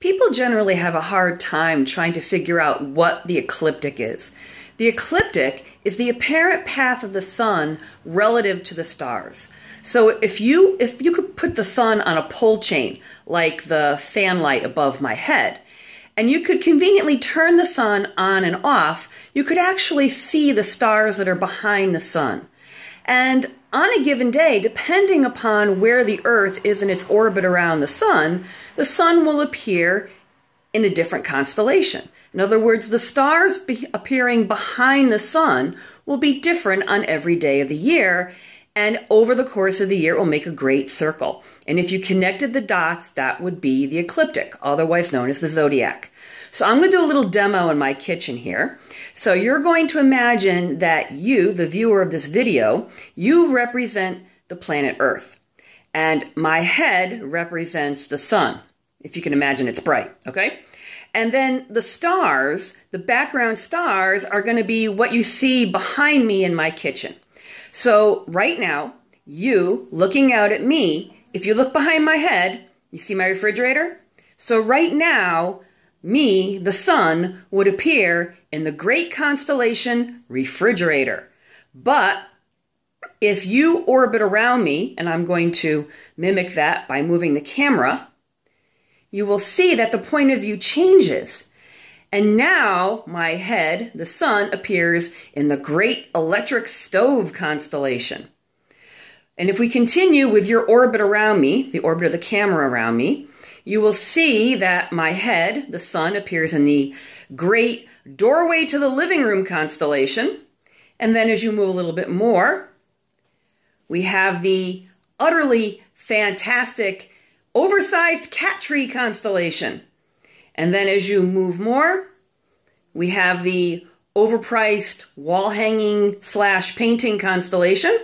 People generally have a hard time trying to figure out what the ecliptic is. The ecliptic is the apparent path of the sun relative to the stars. So if you could put the sun on a pole chain, like the fan light above my head, and you could conveniently turn the sun on and off, you could actually see the stars that are behind the sun. And on a given day, depending upon where the Earth is in its orbit around the sun will appear in a different constellation. In other words, the stars appearing behind the sun will be different on every day of the year, and over the course of the year it will make a great circle. And if you connected the dots, that would be the ecliptic, otherwise known as the zodiac. So I'm going to do a little demo in my kitchen here. So you're going to imagine that you, the viewer of this video, you represent the planet Earth. And my head represents the sun. If you can imagine, it's bright, okay? And then the stars, the background stars, are going to be what you see behind me in my kitchen. So right now, you looking out at me, if you look behind my head, you see my refrigerator? So right now, me, the sun, would appear in the great constellation Refrigerator. But if you orbit around me, and I'm going to mimic that by moving the camera, you will see that the point of view changes. And now my head, the sun, appears in the great electric stove constellation. And if we continue with your orbit around me, the orbit of the camera around me, you will see that my head, the sun, appears in the great doorway to the living room constellation. And then as you move a little bit more, we have the utterly fantastic oversized cat tree constellation. And then as you move more, we have the overpriced wall hanging / painting constellation.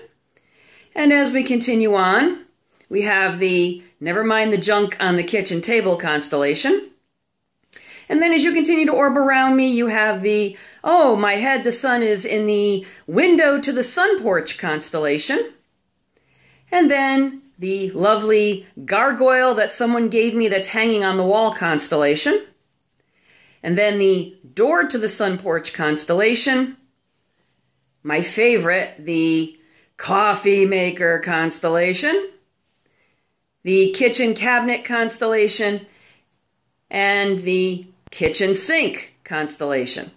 And as we continue on, we have the never mind the junk on the kitchen table constellation. And then as you continue to orb around me, you have the, oh, my head, the sun is in the window to the sun porch constellation. And then the lovely gargoyle that someone gave me that's hanging on the wall constellation. And then the door to the sun porch constellation. My favorite, the coffee maker constellation. The kitchen cabinet constellation. And the kitchen sink constellation.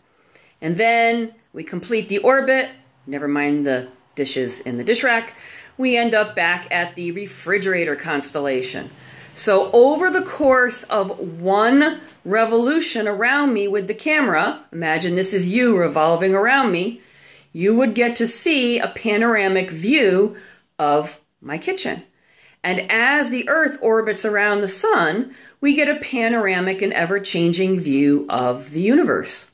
And then we complete the orbit, never mind the dishes in the dish rack, we end up back at the refrigerator constellation. So over the course of one revolution around me with the camera, imagine this is you revolving around me, you would get to see a panoramic view of my kitchen. And as the Earth orbits around the sun, we get a panoramic and ever-changing view of the universe.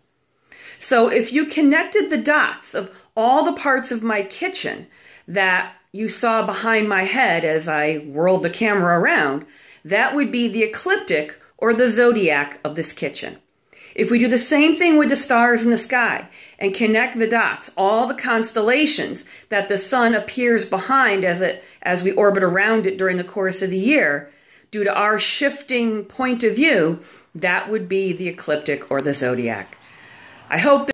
So if you connected the dots of all the parts of my kitchen that you saw behind my head as I whirled the camera around, that would be the ecliptic or the zodiac of this kitchen. If we do the same thing with the stars in the sky and connect the dots, all the constellations that the sun appears behind as we orbit around it during the course of the year, due to our shifting point of view, that would be the ecliptic or the zodiac. I hope that